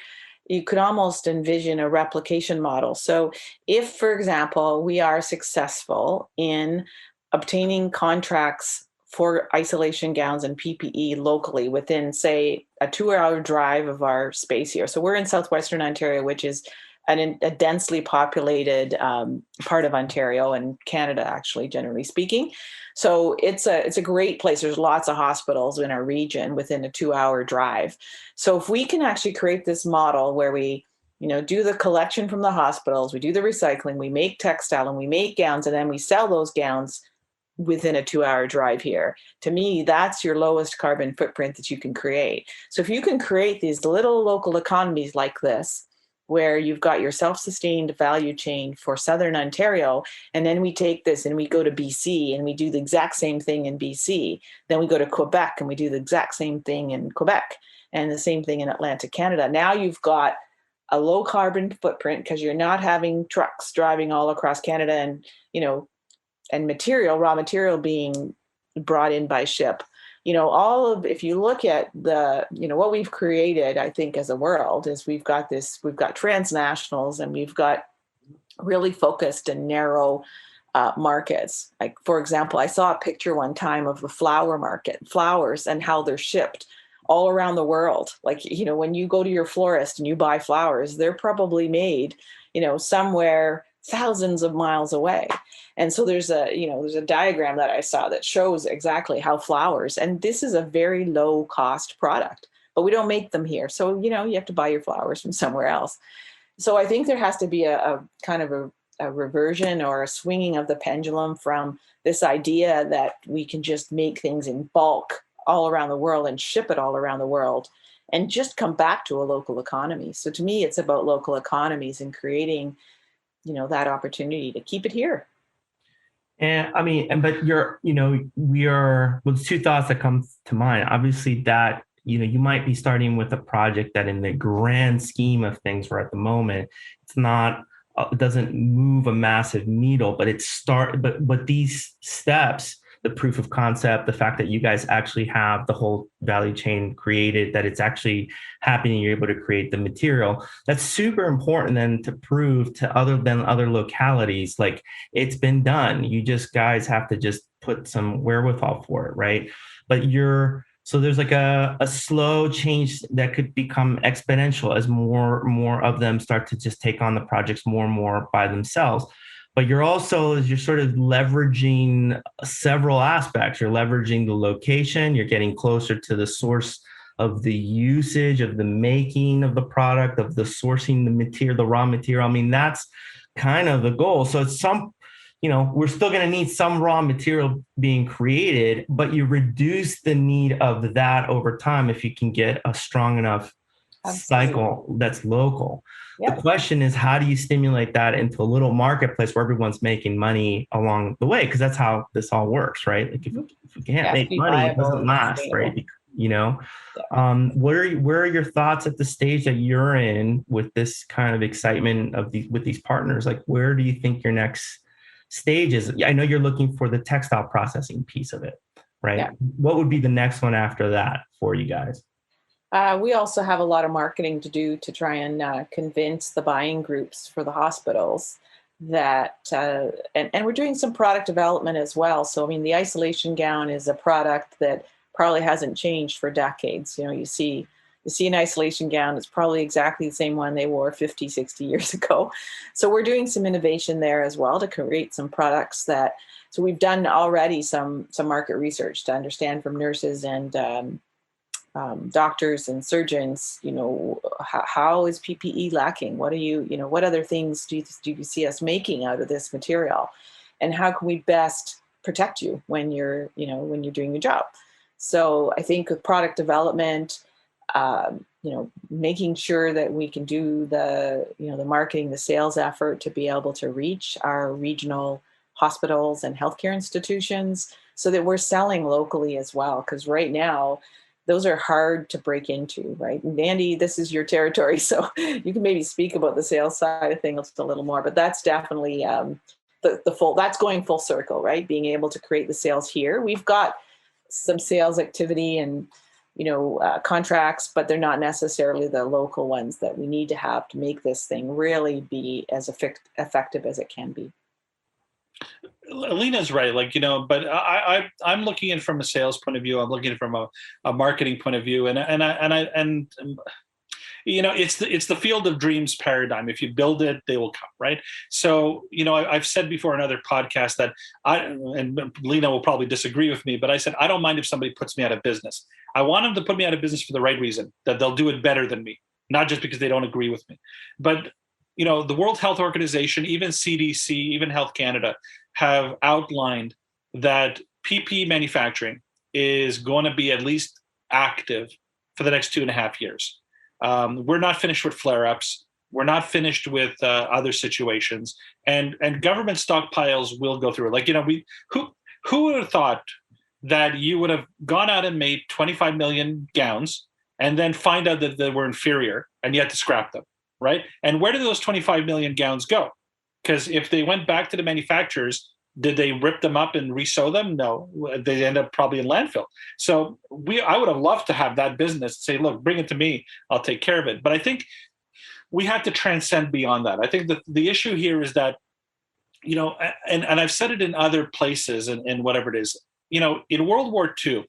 you could almost envision a replication model. So if, for example, we are successful in obtaining contracts for isolation gowns and PPE locally within, say, a 2-hour drive of our space here. So we're in southwestern Ontario, which is a densely populated part of Ontario and Canada, actually, generally speaking. So it's a great place. There's lots of hospitals in our region within a 2-hour drive. So if we can actually create this model where we, do the collection from the hospitals, we do the recycling, we make textile and we make gowns, and then we sell those gowns within a 2-hour drive here. To me, that's your lowest carbon footprint that you can create. So if you can create these little local economies like this, where you've got your self-sustained value chain for Southern Ontario, and then we take this and we go to BC and we do the exact same thing in BC. Then we go to Quebec and we do the exact same thing in Quebec, and the same thing in Atlantic Canada. Now you've got a low carbon footprint because you're not having trucks driving all across Canada and, and raw material being brought in by ship. If you look at what we've created, I think as a world is we've got transnationals and we've got really focused and narrow markets. Like, for example, I saw a picture one time of the flower market, flowers and how they're shipped all around the world. Like, when you go to your florist and you buy flowers, they're probably made, somewhere thousands of miles away. And so there's a diagram that I saw that shows exactly how flowers, and this is a very low cost product, but we don't make them here. So, you have to buy your flowers from somewhere else. So I think there has to be a kind of a reversion or a swinging of the pendulum from this idea that we can just make things in bulk all around the world and ship it all around the world and just come back to a local economy. So to me, it's about local economies and creating, that opportunity to keep it here. And I mean, but there's two thoughts that come to mind. Obviously that, you might be starting with a project that in the grand scheme of things right at the moment, it's not, it doesn't move a massive needle, but these steps, the proof of concept, the fact that you guys actually have the whole value chain created, that it's actually happening, you're able to create the material. That's super important then to prove to other localities, like it's been done. You just guys have to just put some wherewithal for it, right? But so there's like a slow change that could become exponential as more of them start to just take on the projects more and more by themselves. But you're sort of leveraging several aspects. You're leveraging the location, you're getting closer to the source of the usage, of the making of the product, of the sourcing the material, the raw material. I mean, that's kind of the goal. So it's we're still going to need some raw material being created, but you reduce the need of that over time if you can get a strong enough cycle that's local. Yep. The question is, how do you stimulate that into a little marketplace where everyone's making money along the way? Because that's how this all works, right? Like if you can't make money, it doesn't last, right? Where are your thoughts at the stage that you're in with this kind of excitement with these partners? Like, where do you think your next stage is? I know you're looking for the textile processing piece of it, right? Yeah. What would be the next one after that for you guys? We also have a lot of marketing to do to try and convince the buying groups for the hospitals that, and we're doing some product development as well. So, I mean, the isolation gown is a product that probably hasn't changed for decades. You see an isolation gown, it's probably exactly the same one they wore 50, 60 years ago. So we're doing some innovation there as well to create some products so we've done already some market research to understand from nurses and doctors and surgeons, how is PPE lacking? What other things do you see us making out of this material? And how can we best protect you when you're doing your job? So I think with product development, making sure that we can do the marketing, the sales effort to be able to reach our regional hospitals and healthcare institutions so that we're selling locally as well. Because right now, those are hard to break into, right? And Andy, this is your territory, so you can maybe speak about the sales side of things a little more, but that's definitely that's going full circle, right? Being able to create the sales here. We've got some sales activity and contracts, but they're not necessarily the local ones that we need to have to make this thing really be as effective as it can be. Lina's right, but I'm looking at it from a sales point of view. I'm looking at it from a marketing point of view, and it's the field of dreams paradigm. If you build it, they will come, right? So I've said before in other podcasts that and Lina will probably disagree with me, but I said I don't mind if somebody puts me out of business. I want them to put me out of business for the right reason, that they'll do it better than me, not just because they don't agree with me. But the World Health Organization, even CDC, even Health Canada have outlined that PPE manufacturing is going to be at least active for the next 2.5 years. We're not finished with flare-ups. We're not finished with other situations, and government stockpiles will go through it. Who would have thought that you would have gone out and made 25 million gowns and then find out that they were inferior and you had to scrap them, right? And where did those 25 million gowns go? Because if they went back to the manufacturers, did they rip them up and resew them? No, they end up probably in landfill. So I would have loved to have that business say, look, bring it to me, I'll take care of it. But I think we have to transcend beyond that. I think that the issue here is that, and I've said it in other places and whatever it is, in World War II,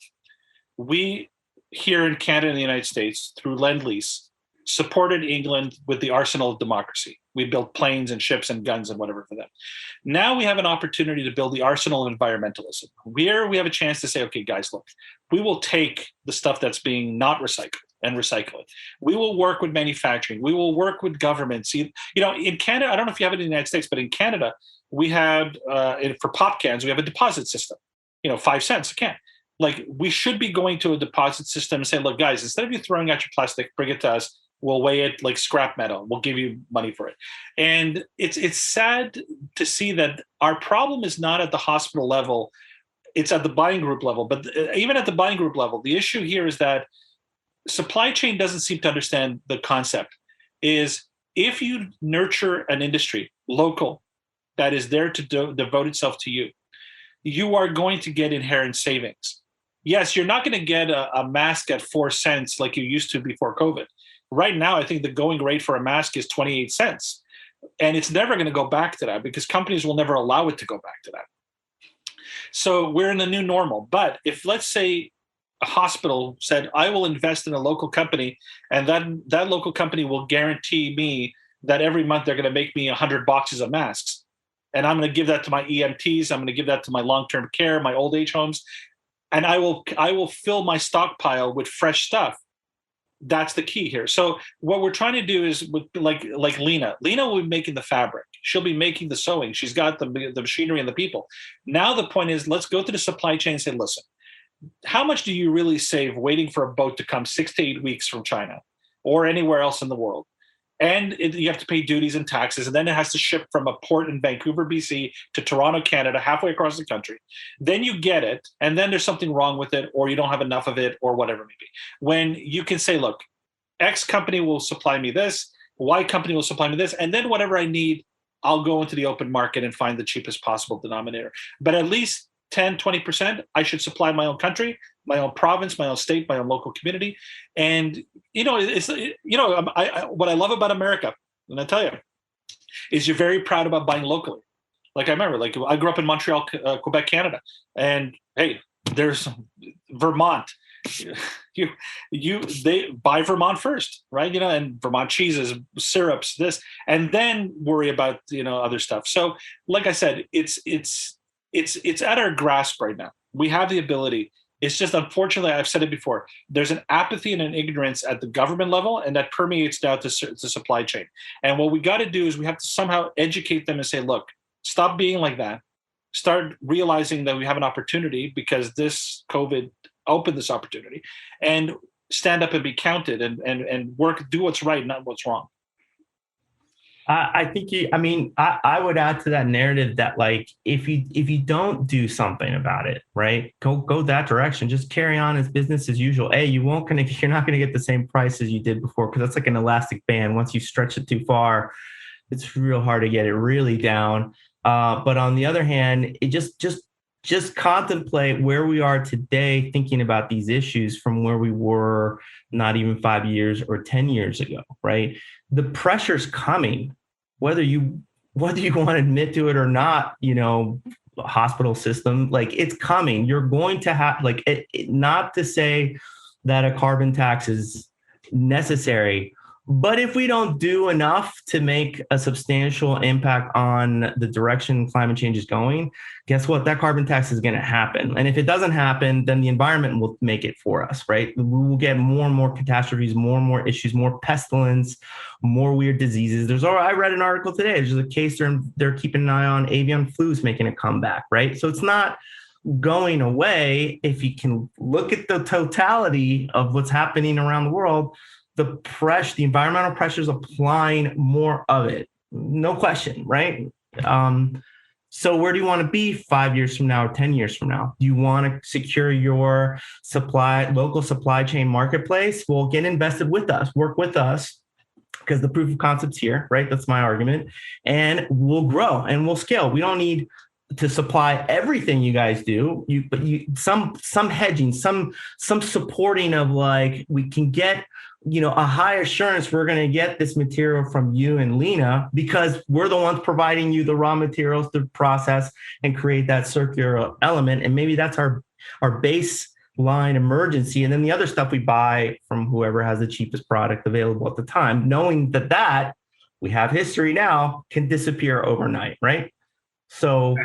we here in Canada and the United States through Lend-Lease supported England with the arsenal of democracy. We built planes and ships and guns and whatever for them. Now we have an opportunity to build the arsenal of environmentalism, where we have a chance to say, okay, guys, look, we will take the stuff that's being not recycled and recycle it. We will work with manufacturing. We will work with governments. In Canada, I don't know if you have it in the United States, but in Canada, we have, for pop cans, we have a deposit system, 5 cents a can. We should be going to a deposit system and say, look, guys, instead of you throwing out your plastic, bring it to us. We'll weigh it like scrap metal. We'll give you money for it. And it's sad to see that our problem is not at the hospital level. It's at the buying group level. But even at the buying group level, the issue here is that supply chain doesn't seem to understand the concept is if you nurture an industry, local, that is there to devote itself to you, you are going to get inherent savings. Yes, you're not going to get a mask at 4 cents like you used to before COVID. Right now, I think the going rate for a mask is 28 cents. And it's never going to go back to that because companies will never allow it to go back to that. So we're in the new normal. But if, let's say, a hospital said, I will invest in a local company, and that local company will guarantee me that every month they're going to make me 100 boxes of masks. And I'm going to give that to my EMTs. I'm going to give that to my long-term care, my old age homes. And I will fill my stockpile with fresh stuff. That's the key here. So what we're trying to do is with like Lina will be making the fabric. She'll be making the sewing. She's got the machinery and the people. Now the point is, let's go to the supply chain and say, listen, how much do you really save waiting for a boat to come 6 to 8 weeks from China or anywhere else in the world? And you have to pay duties and taxes, and then it has to ship from a port in Vancouver, BC to Toronto, Canada, halfway across the country. Then you get it, and then there's something wrong with it, or you don't have enough of it, or whatever it may be. When you can say, look, X company will supply me this, Y company will supply me this, and then whatever I need, I'll go into the open market and find the cheapest possible denominator. But at least 10, 20%, I should supply my own country, my own province, my own state, my own local community. And, what I love about America, and I tell you, is you're very proud about buying locally. I remember, I grew up in Montreal, Quebec, Canada. And hey, there's Vermont. They buy Vermont first, right? And Vermont cheeses, syrups, this, and then worry about, other stuff. So like I said, it's at our grasp right now. We have the ability. It's just, unfortunately, I've said it before, there's an apathy and an ignorance at the government level, and that permeates down to the supply chain. And what we got to do is we have to somehow educate them and say, look, stop being like that. Start realizing that we have an opportunity because this COVID opened this opportunity. And stand up and be counted and do what's right, not what's wrong. I think I would add to that narrative that, like, if you don't do something about it, right, go that direction, just carry on as business as usual. You're not going to get the same price as you did before, because that's like an elastic band. Once you stretch it too far, it's real hard to get it really down. But on the other hand, it just contemplate where we are today, thinking about these issues from where we were not even 5 years or 10 years ago, right? The pressure's coming, whether you want to admit to it or not. Hospital system, like, it's coming. You're going to have, like, not to say that a carbon tax is necessary, but if we don't do enough to make a substantial impact on the direction climate change is going, guess what? That carbon tax is going to happen. And if it doesn't happen, then the environment will make it for us, right? We will get more and more catastrophes, more and more issues, more pestilence, more weird diseases. I read an article today. There's a case they're keeping an eye on avian flu's making a comeback, right? So it's not going away. If you can look at the totality of what's happening around the world, the environmental pressure is applying more of it. No question, right? So where do you want to be 5 years from now or 10 years from now? Do you want to secure your local supply chain marketplace? Well, get invested with us, work with us, because the proof of concept's here, right? That's my argument. And we'll grow and we'll scale. We don't need to supply everything you guys do, but some hedging, some supporting of, like, we can get a high assurance we're going to get this material from you and Lina, because we're the ones providing you the raw materials to process and create that circular element. And maybe that's our baseline emergency. And then the other stuff we buy from whoever has the cheapest product available at the time, knowing that we have history now, can disappear overnight, right? So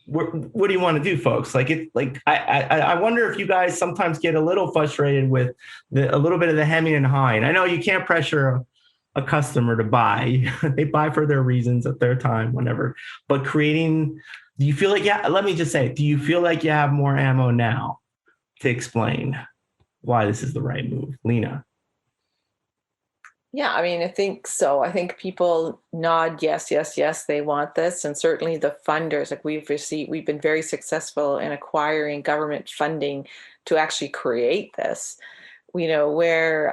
what do you want to do, folks? I wonder if you guys sometimes get a little frustrated with a little bit of the hemming and hawing. I know you can't pressure a customer to buy. They buy for their reasons at their time, whenever. But do you feel like, let me just say, do you feel like you have more ammo now to explain why this is the right move? Lina? Yeah, I think so. I think people nod, yes, they want this. And certainly the funders, like, we've been very successful in acquiring government funding to actually create this. Where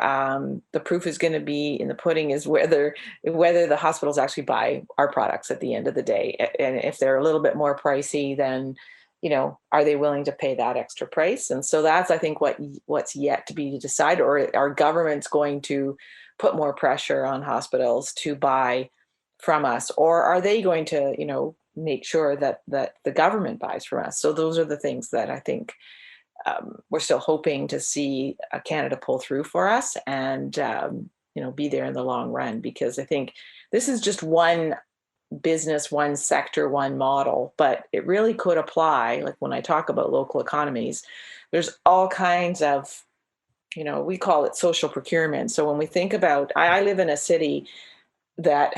the proof is going to be in the pudding is whether the hospitals actually buy our products at the end of the day. And if they're a little bit more pricey, then, are they willing to pay that extra price? And so that's, I think, what's yet to be decided. Or our government's going to put more pressure on hospitals to buy from us, or are they going to, make sure that the government buys from us? So those are the things that I think we're still hoping to see Canada pull through for us, and be there in the long run, because I think this is just one business, one sector, one model, but it really could apply. Like, when I talk about local economies, there's all kinds of, we call it social procurement. So when we think about, I live in a city that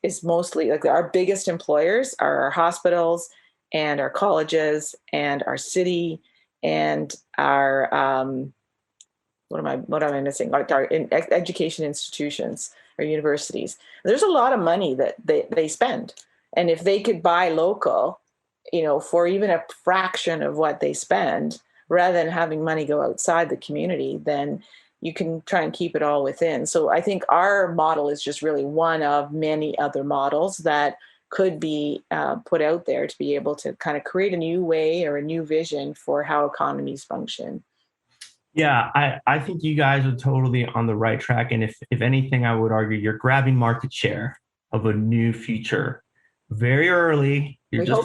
is mostly, like, our biggest employers are our hospitals and our colleges and our city and our, what am I missing? Like, our education institutions, our universities. There's a lot of money that they spend. And if they could buy local, for even a fraction of what they spend, rather than having money go outside the community, then you can try and keep it all within. So I think our model is just really one of many other models that could be put out there to be able to kind of create a new way or a new vision for how economies function. Yeah, I think you guys are totally on the right track. And if anything, I would argue you're grabbing market share of a new future very early. You're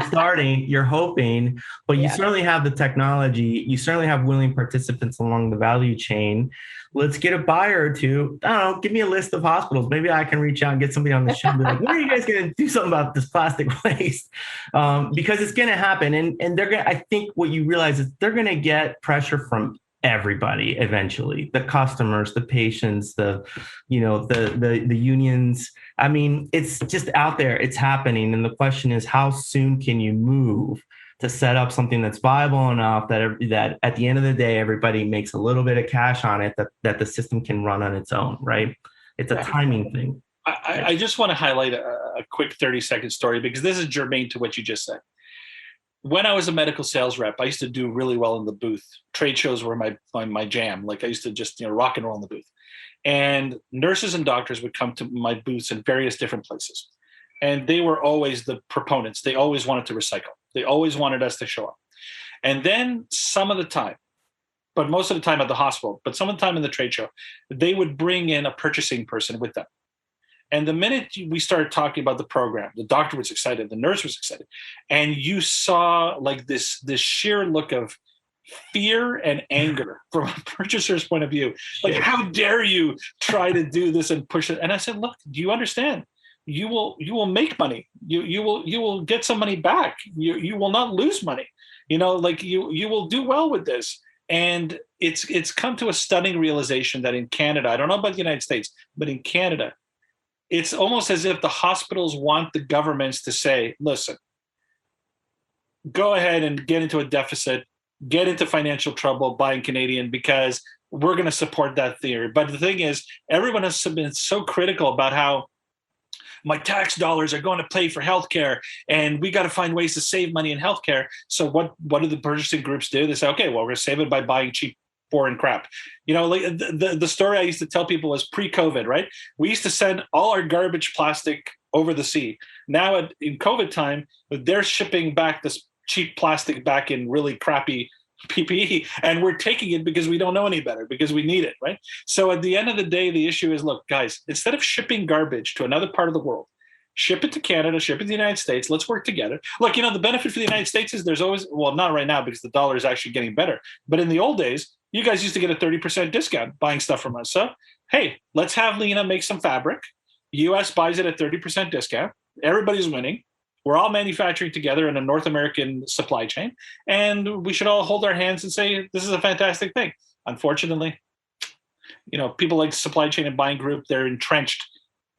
starting, you're hoping, but you certainly have the technology. You certainly have willing participants along the value chain. Let's get a buyer or two. I don't know, give me a list of hospitals. Maybe I can reach out and get somebody on the show and be like, when are you guys going to do something about this plastic waste? Because it's going to happen. And they're going to, I think what you realize is they're going to get pressure from everybody eventually, the customers, the patients, the unions. I mean, it's just out there, it's happening. And the question is, how soon can you move to set up something that's viable enough that at the end of the day, everybody makes a little bit of cash on it, that the system can run on its own, right? It's a timing thing. I just want to highlight a quick 30-second story because this is germane to what you just said. When I was a medical sales rep, I used to do really well in the booth. Trade shows were my jam. Like I used to just rock and roll in the booth. And nurses and doctors would come to my booths in various different places. And they were always the proponents. They always wanted to recycle. They always wanted us to show up. And then some of the time, but most of the time at the hospital, but some of the time in the trade show, they would bring in a purchasing person with them. And the minute we started talking about the program, the doctor was excited, the nurse was excited. And you saw like this sheer look of fear and anger from a purchaser's point of view. Like, how dare you try to do this and push it? And I said, look, do you understand? You will make money. You will get some money back. You will not lose money. You will do well with this. And it's come to a stunning realization that in Canada, I don't know about the United States, but in Canada, it's almost as if the hospitals want the governments to say, listen, go ahead and get into a deficit, get into financial trouble buying Canadian because we're going to support that theory. But the thing is, everyone has been so critical about how my tax dollars are going to pay for healthcare, and we got to find ways to save money in healthcare. So what do the purchasing groups do? They say, okay, well, we're going to save it by buying cheap foreign crap. Like the story I used to tell people was pre-COVID, right? We used to send all our garbage plastic over the sea. Now in COVID time, they're shipping back this cheap plastic back in really crappy PPE, and we're taking it because we don't know any better, because we need it, right? So at the end of the day, the issue is, look, guys, instead of shipping garbage to another part of the world, ship it to Canada, ship it to the United States. Let's work together. Look, the benefit for the United States is there's always, well, not right now because the dollar is actually getting better. But in the old days, you guys used to get a 30% discount buying stuff from us. So, hey, let's have Lina make some fabric. US buys it at 30% discount. Everybody's winning. We're all manufacturing together in a North American supply chain. And we should all hold our hands and say, this is a fantastic thing. Unfortunately, people like supply chain and buying group, they're entrenched.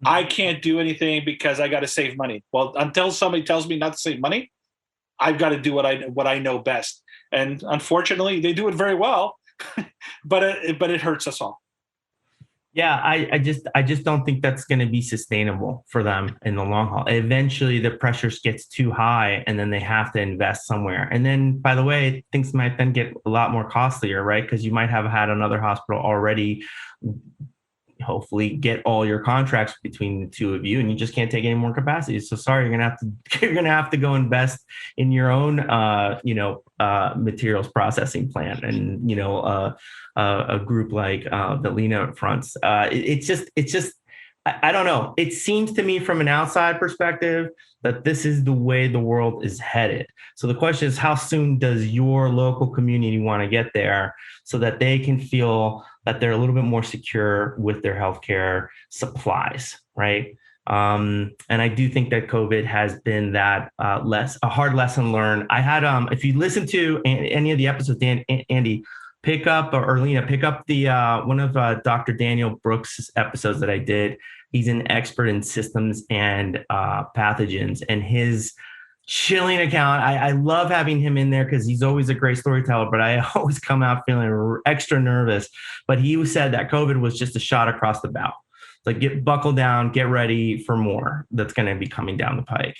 I can't do anything because I got to save money. Well, until somebody tells me not to save money, I've got to do what I know best. And unfortunately, they do it very well, but it hurts us all. Yeah, I just don't think that's going to be sustainable for them in the long haul. Eventually, the pressure gets too high, and then they have to invest somewhere. And then, by the way, things might then get a lot more costlier, right? Because you might have had another hospital already hopefully get all your contracts between the two of you, and you just can't take any more capacity. So sorry, you're gonna have to go invest in your own materials processing plant, and a group like the Lina fronts. It's just I don't know. It seems to me from an outside perspective that this is the way the world is headed. So the question is, how soon does your local community want to get there so that they can feel that they're a little bit more secure with their healthcare supplies, right? And I do think that COVID has been that a hard lesson learned. I had, if you listen to any of the episodes, Andy, pick up, or Lina, pick up the one of Dr. Daniel Brooks' episodes that I did. He's an expert in systems and pathogens, and his chilling account. I love having him in there because he's always a great storyteller, but I always come out feeling extra nervous. But he said that COVID was just a shot across the bow. Like, buckle down, get ready for more that's going to be coming down the pike.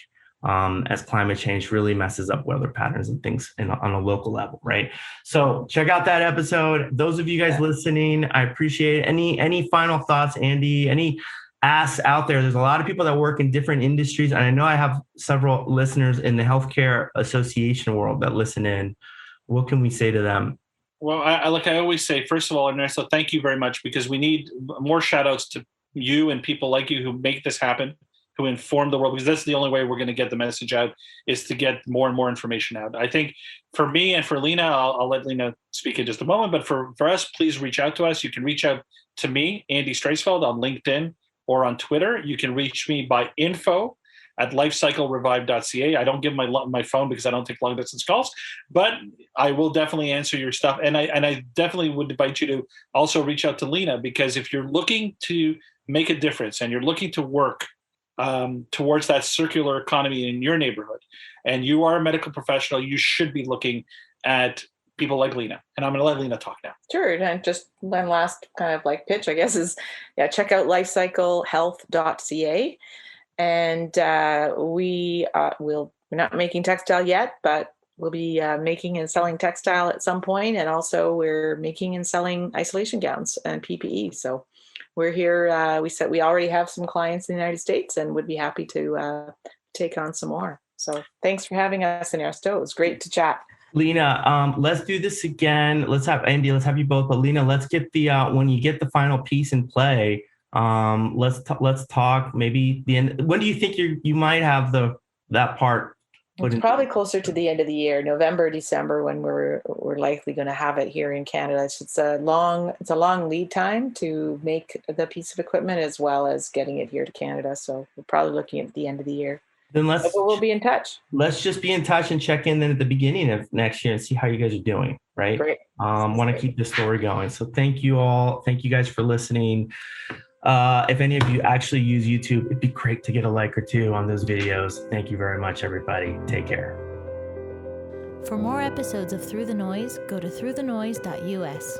As climate change really messes up weather patterns and things on a local level, right? So check out that episode. Those of you guys listening, I appreciate it. Any final thoughts, Andy? Any asks out there? There's a lot of people that work in different industries, and I know I have several listeners in the healthcare association world that listen in. What can we say to them? Well, like I always say, first of all, Ernesto, thank you very much, because we need more shout outs to you and people like you who make this happen, who inform the world, because that's the only way we're going to get the message out, is to get more and more information out. I think for me and for Lina, I'll let Lina speak in just a moment, but for us, please reach out to us. You can reach out to me, Andy Straisfeld, on LinkedIn or on Twitter. You can reach me by info@lifecyclerevive.ca. I don't give my phone because I don't take long distance calls, but I will definitely answer your stuff. And I definitely would invite you to also reach out to Lina, because if you're looking to make a difference and you're looking to work towards that circular economy in your neighborhood, and you are a medical professional, you should be looking at people like Lina. And I'm going to let Lina talk now. Sure. And just one last kind of like pitch, I guess, is check out lifecyclehealth.ca. And we're not making textile yet, but we'll be making and selling textile at some point. And also we're making and selling isolation gowns and PPE. So we're here. We already have some clients in the United States and would be happy to take on some more. So thanks for having us, Ernesto. It was great to chat. Lina, let's do this again. Let's have Andy, let's have you both, but Lina, let's get the, when you get the final piece in play, let's talk maybe the end. When do you think you might have that part? It's probably closer to the end of the year, November, December, when we're likely going to have it here in Canada. It's a long lead time to make the piece of equipment as well as getting it here to Canada. So we're probably looking at the end of the year. Then we'll be in touch. Let's just be in touch and check in then at the beginning of next year and see how you guys are doing. Right. Great. Want to keep the story going. So thank you all. Thank you guys for listening. If any of you actually use YouTube, it'd be great to get a like or two on those videos. Thank you very much, everybody. Take care. For more episodes of Through the Noise, go to throughthenoise.us.